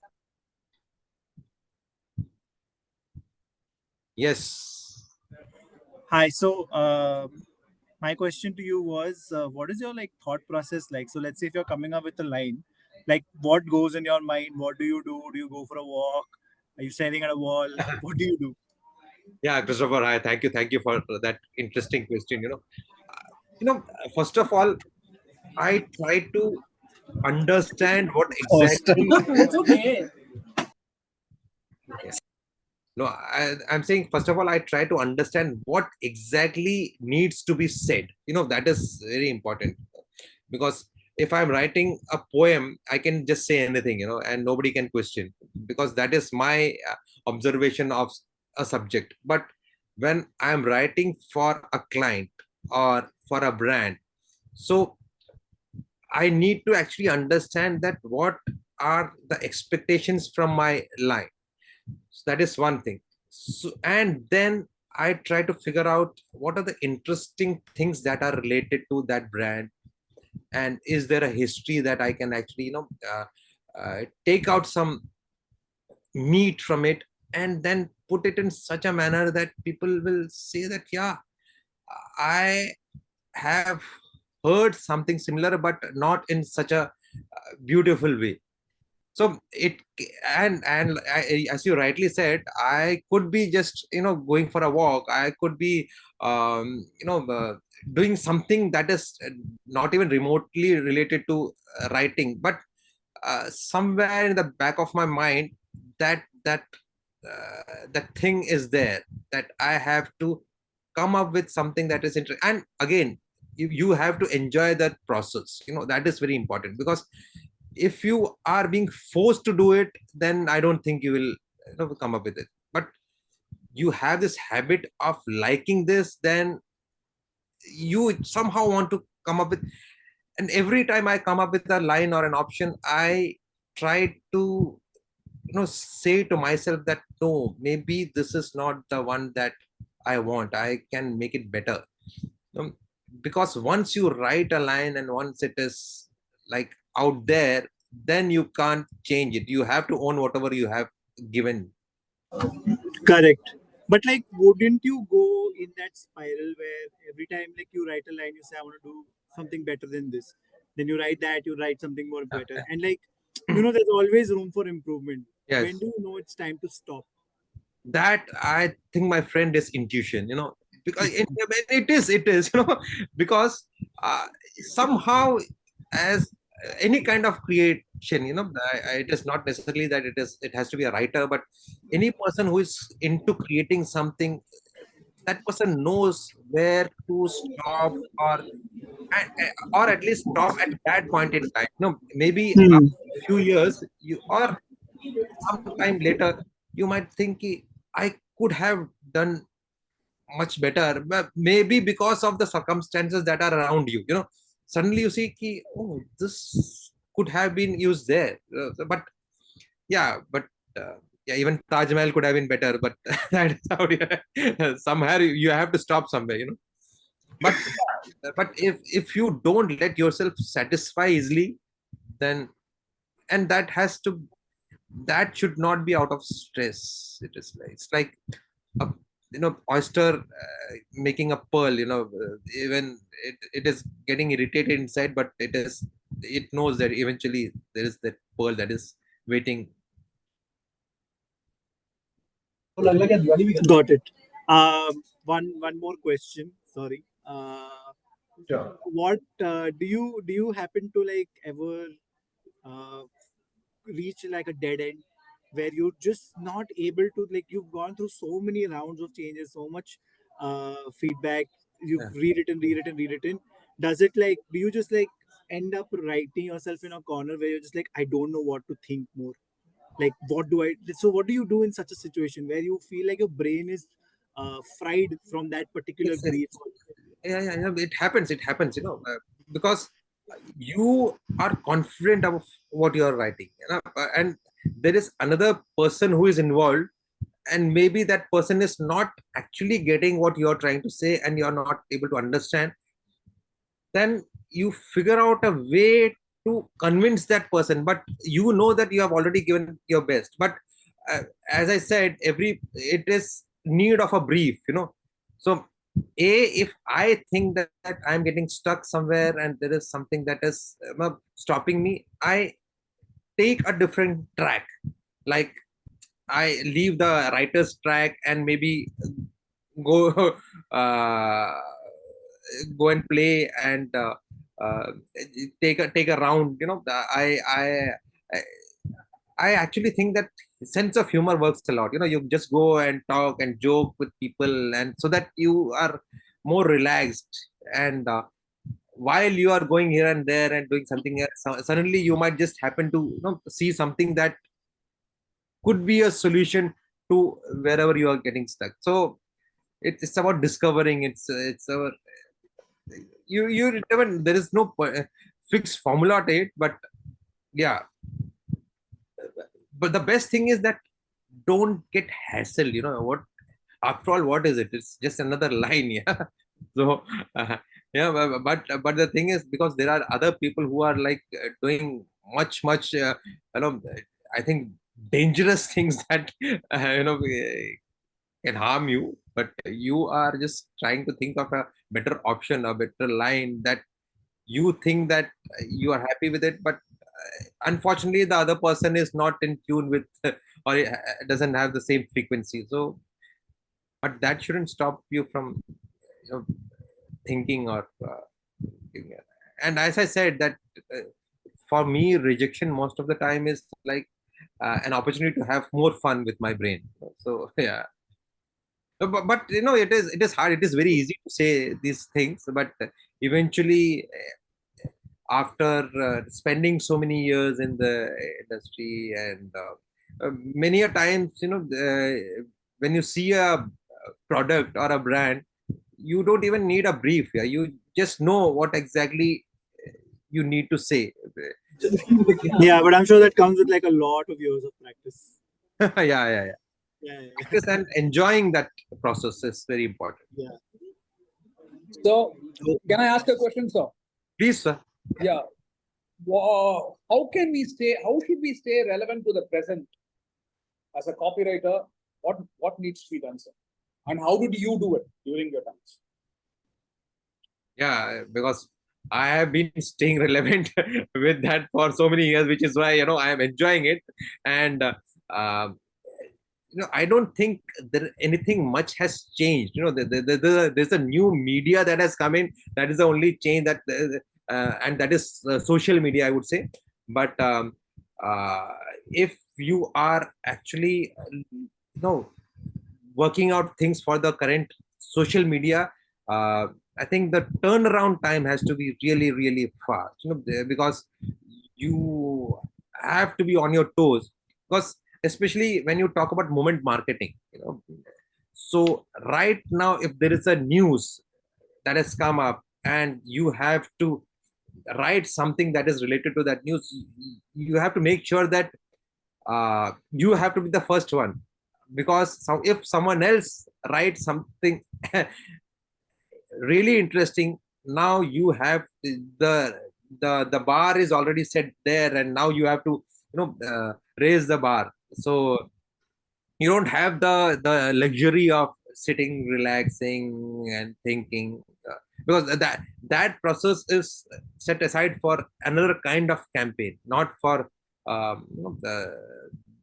S3: Yes.
S10: Hi. So my question to you was, what is your thought process like? So let's say if you're coming up with a line, what goes in your mind? What do you do? Do you go for a walk? Are you standing at a wall? What do you do?
S3: Yeah, Christopher, hi. Thank you for that interesting question. First of all, I try to understand what exactly.
S9: It's okay.
S3: Yeah. No, I'm saying, first of all, I try to understand what exactly needs to be said. That is very important, because if I'm writing a poem, I can just say anything, and nobody can question, because that is my observation of a subject. But when I'm writing for a client or for a brand, so I need to actually understand that what are the expectations from my line. So that is one thing. So, and then I try to figure out what are the interesting things that are related to that brand, and is there a history that I can actually take out some meat from it, and then put it in such a manner that people will say that, yeah, I have heard something similar, but not in such a beautiful way. So it, and as you rightly said, I could be just, going for a walk. I could be, doing something that is not even remotely related to writing, but somewhere in the back of my mind, that thing is there, that I have to come up with something that is interesting. And again, you have to enjoy that process. That is very important, because if you are being forced to do it, then I don't think you will, come up with it. But you have this habit of liking this, then you somehow want to come up with. And every time I come up with a line or an option, I try to, say to myself that no, maybe this is not the one that I want. I can make it better. Because once you write a line and once it is like out there, then you can't change it. You have to own whatever you have given.
S10: Correct. But like, wouldn't you go in that spiral where every time like you write a line, you say, I want to do something better than this. Then you write that, you write something more better. And like, there's always room for improvement.
S3: Yes.
S10: When do you know it's time to stop?
S3: That, I think, my friend, is intuition, because it is, because somehow, as any kind of creation, it is not necessarily that it has to be a writer, but any person who is into creating something, that person knows where to stop, or at least stop at that point in time. Maybe after a few years, or sometime later, you might think, I could have done much better, but maybe because of the circumstances that are around you, suddenly you see, oh, this could have been used there. But yeah, even Taj Mahal could have been better, but that is how somehow you have to stop somewhere, but if you don't let yourself satisfy easily, then, and that should not be out of stress. It's like a, oyster making a pearl. Even it is getting irritated inside, but it knows that eventually there is that pearl that is waiting.
S10: Got it. One more question. Sorry.
S2: Sure.
S10: What do you happen to like ever uh, reach like a dead end where you're just not able to, like, you've gone through so many rounds of changes, so much feedback, you've rewritten, does it like, do you just like end up writing yourself in a corner where you're just like, I don't know what to think more, like what do you do in such a situation where you feel like your brain is fried from that particular
S3: Yes, yes.
S10: grief?
S3: Yeah, it happens, because you are confident of what you are writing, and there is another person who is involved, and maybe that person is not actually getting what you're trying to say, and you're not able to understand. Then you figure out a way to convince that person, but you know that you have already given your best. But as I said, it is need of a brief. So if I think that I'm getting stuck somewhere and there is something that is stopping me, I take a different track. Like, I leave the writer's track and maybe go go and play and take a round. I actually think that sense of humor works a lot. You just go and talk and joke with people, and so that you are more relaxed. And while you are going here and there and doing something else, suddenly you might just happen to see something that could be a solution to wherever you are getting stuck. So it's about discovering. It's about you there is no fixed formula to it, but yeah. But the best thing is that don't get hassled. What, after all, what is it? It's just another line. Yeah. So yeah, but the thing is, because there are other people who are like doing much I think dangerous things that can harm you, but you are just trying to think of a better option, a better line that you think that you are happy with it, but unfortunately the other person is not in tune with or doesn't have the same frequency. So, but that shouldn't stop you from thinking or and as I said that for me rejection most of the time is like an opportunity to have more fun with my brain. So yeah. But it is hard. It is very easy to say these things, but eventually after spending so many years in the industry and many a times when you see a product or a brand, you don't even need a brief. Yeah, you just know what exactly you need to say.
S10: Yeah, but I'm sure that comes with like a lot of years of practice.
S3: Yeah. Practice and enjoying that process is very important.
S10: Yeah.
S9: So, can I ask a question, sir?
S3: Please, sir.
S9: Yeah. How should we stay relevant to the present as a copywriter? What needs to be done, sir? And how did you do it during your times?
S3: Yeah, because I have been staying relevant with that for so many years, which is why I am enjoying it. And I don't think there anything much has changed. There's a new media that has come in. That is the only change that, and that is social media, I would say. But if you are actually, working out things for the current social media, I think the turnaround time has to be really, really fast. Because you have to be on your toes. Because especially when you talk about moment marketing, so right now if there is a news that has come up and you have to write something that is related to that news, you have to make sure that you have to be the first one, because if someone else writes something really interesting, now you have the bar is already set there, and now you have to raise the bar. So you don't have the luxury of sitting, relaxing, and thinking, because that process is set aside for another kind of campaign, not for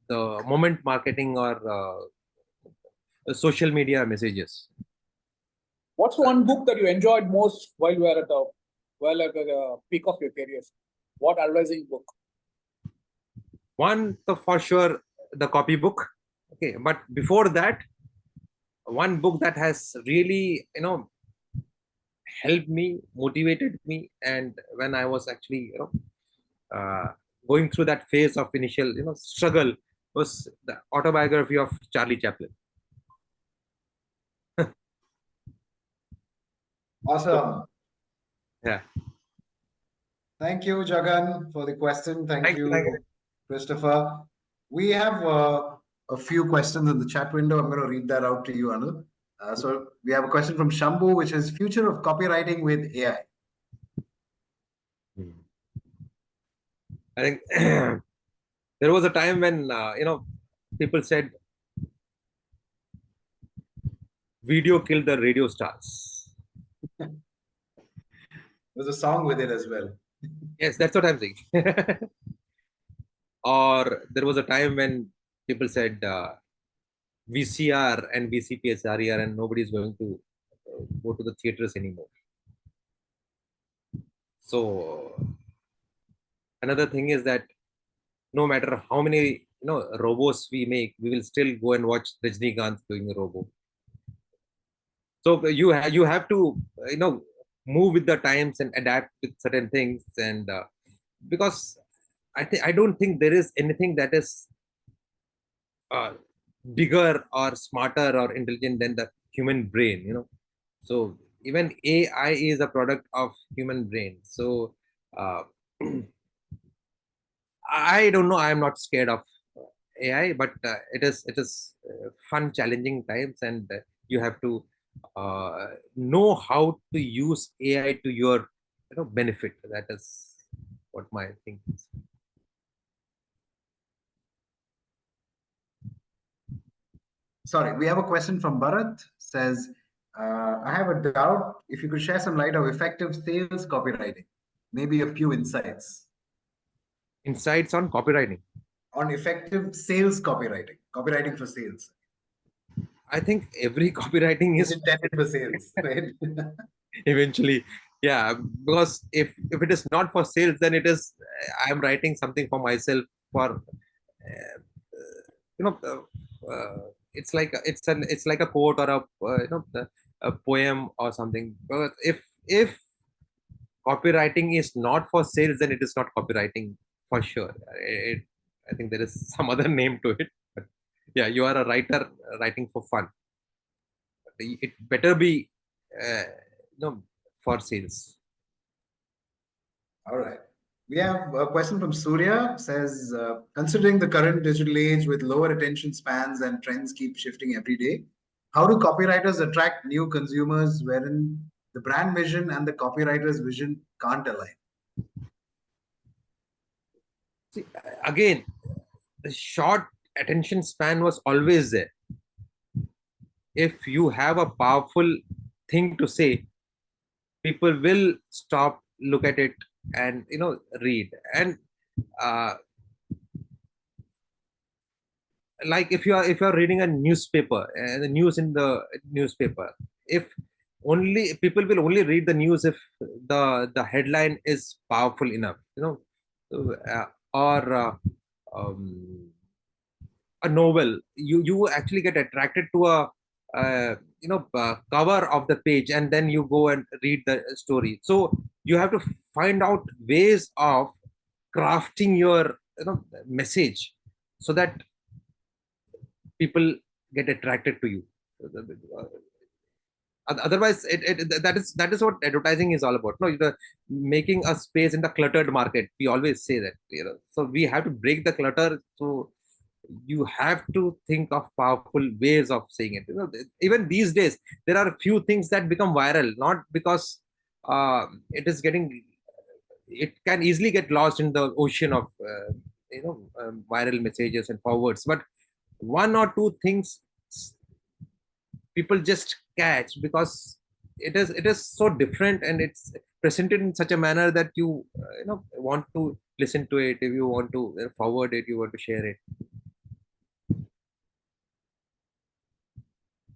S3: the moment marketing or social media messages.
S9: What's one book that you enjoyed most while you were at the peak of your career? What advertising book?
S3: One, for sure, the copy book. Okay, but before that, one book that has really helped me, motivated me, and when I was actually going through that phase of initial struggle, was the autobiography of Charlie Chaplin.
S2: Awesome.
S3: Yeah.
S2: Thank you, Jagan, for the question. Thank you, Christopher. We have a few questions in the chat window. I'm going to read that out to you, Anil. So we have a question from Shambhu, which is future of copywriting with AI.
S3: I think there was a time when people said video killed the radio stars.
S2: There's a song with it as well.
S3: Yes, that's what I'm saying. Or there was a time when people said VCR and VCPS are here and nobody's going to go to the theaters anymore. So another thing is that no matter how many robos we make, we will still go and watch Rajnikant doing a robo. So you have to move with the times and adapt with certain things, and because I don't think there is anything that is bigger or smarter or intelligent than the human brain. So even AI is a product of human brain. So I don't know. I am not scared of AI, but it is fun, challenging times, and you have to know how to use AI to your benefit. That is what my thing is.
S2: Sorry, we have a question from Bharat. Says, I have a doubt. If you could share some light of effective sales copywriting, maybe a few insights
S3: Insights on copywriting.
S2: on effective sales copywriting, copywriting for sales.
S3: I think every copywriting
S2: Is
S3: is
S2: intended for sales, right?
S3: eventually. Yeah, because if it is not for sales, then it is I am writing something for myself for you know it's like it's like a quote or a a poem or something. But if copywriting is not for sales, then it is not copywriting for sure. I think there is some other name to it. But yeah, you are a writer writing for fun. It better be for sales.
S2: All right. We have a question from Surya. Says, considering the current digital age with lower attention spans and trends keep shifting every day, how do copywriters attract new consumers wherein the brand vision and the copywriter's vision can't align?
S3: See, again, the short attention span was always there. If you have a powerful thing to say, people will stop, look at it, and read. And like if you're reading a newspaper and the news in the newspaper, if only people will only read the news if the headline is powerful enough, or a novel, you actually get attracted to a cover of the page, and then you go and read the story. So you have to find out ways of crafting your message so that people get attracted to you. Otherwise, that is what advertising is all about. No, making a space in the cluttered market. We always say that. So we have to break the clutter. So you have to think of powerful ways of saying it. Even these days, there are a few things that become viral, not because it can easily get lost in the ocean of viral messages and forwards, but one or two things people just catch because it is so different and it's presented in such a manner that you want to listen to it. If you want to forward it, you want to share it.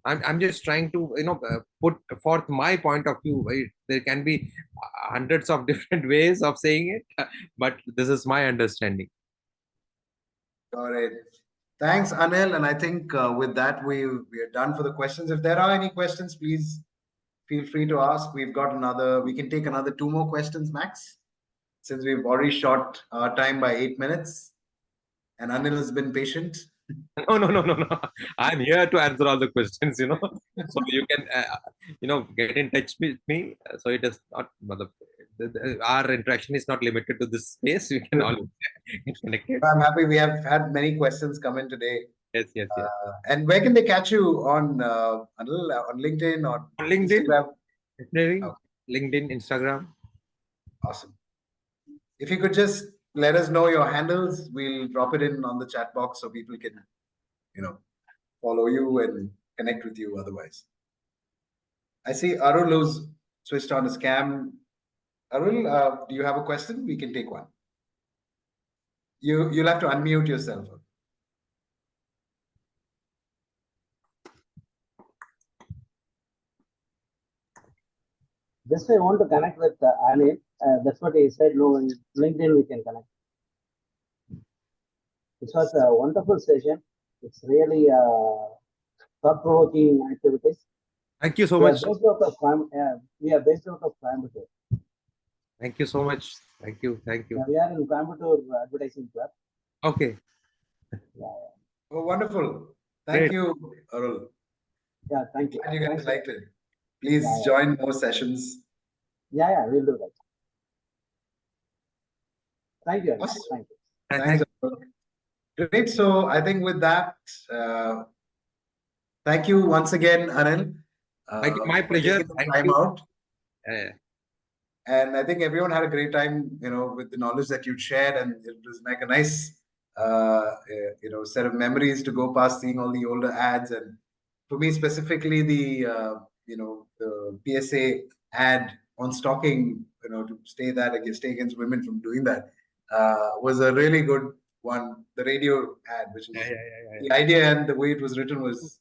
S3: I'm just trying to put forth my point of view. Right? There can be hundreds of different ways of saying it, but this is my understanding.
S2: All right. Thanks, Anil. And I think with that, we are done for the questions. If there are any questions, please feel free to ask. We can take another 2 more questions max, since we've already shot our time by 8 minutes. And Anil has been patient.
S3: No. I'm here to answer all the questions, So you can, get in touch with me. So it is not, our interaction is not limited to this space. We can all get connected.
S2: I'm happy we have had many questions come in today.
S3: Yes.
S2: And where can they catch you on Anil, on LinkedIn or
S3: on LinkedIn?
S2: Instagram?
S3: Okay. LinkedIn, Instagram.
S2: Awesome. If you could just let us know your handles, we'll drop it in on the chat box so people can, follow you and connect with you otherwise. I see Arul who's switched on his cam. Arul, do you have a question? We can take one. You'll have to unmute yourself.
S11: Just I want to connect with Anil. That's what he said. No, in LinkedIn we can connect. It was a wonderful session. It's really thought-provoking activities.
S3: Thank you so much.
S11: We are based out of Coimbatore.
S3: Thank you so much. Thank you.
S11: Yeah, we are in Coimbatore Advertising Club.
S3: Okay.
S11: Yeah.
S2: Oh, wonderful. Thank you, Arul.
S11: Yeah, thank you.
S2: Glad you guys liked it. Please join more sessions.
S11: Yeah, we'll do that. Thank you.
S2: Awesome.
S11: Thank you.
S2: Thanks. Great. So I think with that, thank you once again, Anil.
S3: Thank you. My pleasure.
S2: Thank you. Out. And I think everyone had a great time, with the knowledge that you shared, and it was like a nice set of memories to go past seeing all the older ads. And for me specifically, the PSA ad on stalking, to stay against women from doing that, was a really good one. The radio ad, which is the idea and the way it was written was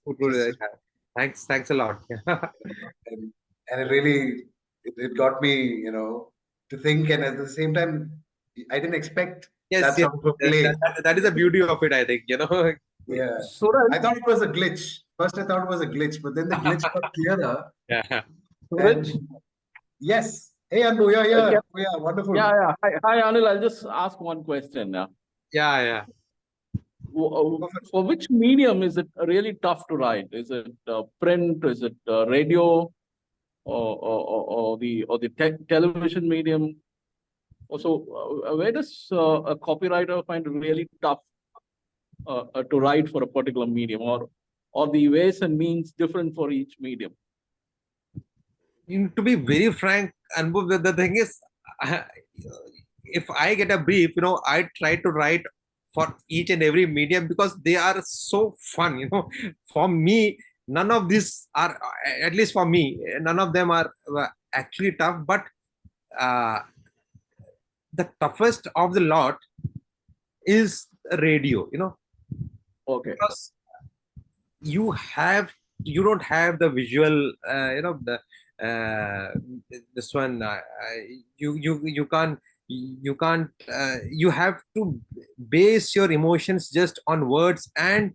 S3: thanks a lot.
S2: and it really it got me, to think, and at the same time, I didn't expect that sort of a play.
S3: That is the beauty of it, I think.
S2: Yeah.
S9: Suraj,
S2: I thought it was a glitch. First, I thought it was a glitch, but then the glitch got clearer.
S3: Yeah.
S9: Suraj,
S2: Yes. Hey, Anbu, yeah, wonderful.
S9: yeah. Hi, Anil. I'll just ask one question.
S3: Yeah.
S9: For which medium is it really tough to write? Is it print? Is it radio, or the television medium? Also, where does a copywriter find it really tough to write for a particular medium, or the ways and means different for each medium?
S3: To be very frank, Anbu, the thing is, if I get a brief, I try to write for each and every medium because they are so fun. For me, none of these are, at least for me, none of them are actually tough. But the toughest of the lot is radio.
S9: Okay.
S3: Because you don't have the visual, this one, you can't, you have to base your emotions just on words and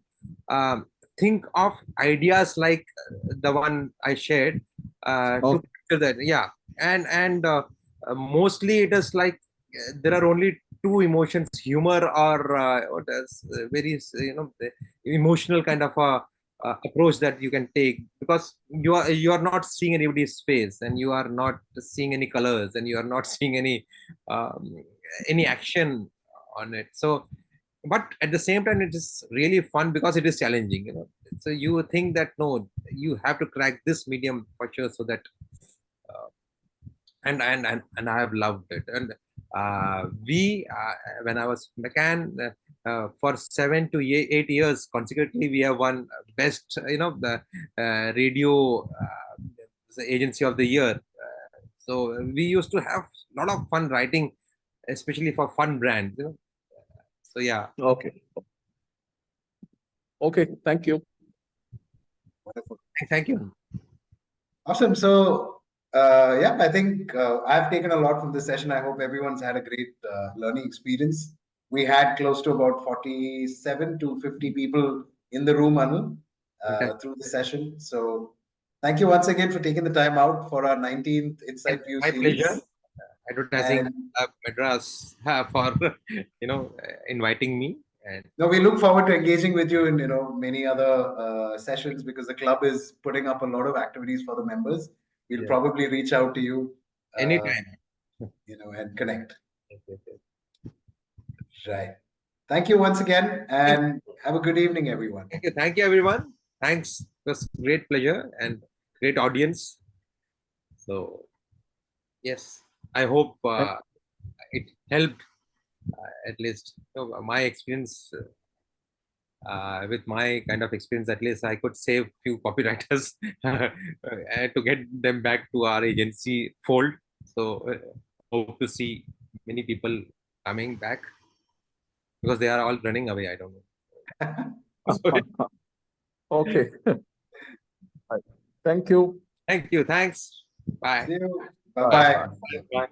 S3: think of ideas like the one I shared to capture that. Yeah. And mostly it is like there are only two emotions, humor or very, the emotional kind of approach that you can take, because you are not seeing anybody's face, and you are not seeing any colors, and you are not seeing any action on it. So, but at the same time, it is really fun because it is challenging. So you think that no, you have to crack this medium for sure, so that and I have loved it. And when I was McCann, for 7 to 8 years consecutively, we have won best, the radio agency of the year. So we used to have a lot of fun writing, especially for fun brands. So yeah.
S9: Okay. Thank you.
S2: Wonderful.
S3: Thank you.
S2: Awesome. So I think I've taken a lot from this session. I hope everyone's had a great learning experience. We had close to about 47 to 50 people in the room, Anu, through the session. So thank you once again for taking the time out for our 19th InsightView
S3: My
S2: series.
S3: pleasure. Advertising Madras for inviting me. And
S2: no, we look forward to engaging with you in many other sessions, because the club is putting up a lot of activities for the members. We'll probably reach out to you
S3: anytime,
S2: and connect. Right. Thank you once again, and have a good evening, everyone.
S3: Thank you, everyone. Thanks. It was great pleasure and great audience. So yes, I hope it helped. At least my experience, with my kind of experience, at least I could save few copywriters to get them back to our agency fold. So hope to see many people coming back, because they are all running away. I don't know.
S9: Okay. Thank you.
S3: Thank you. Thanks. Bye.
S2: See you. Bye-bye.
S3: Bye.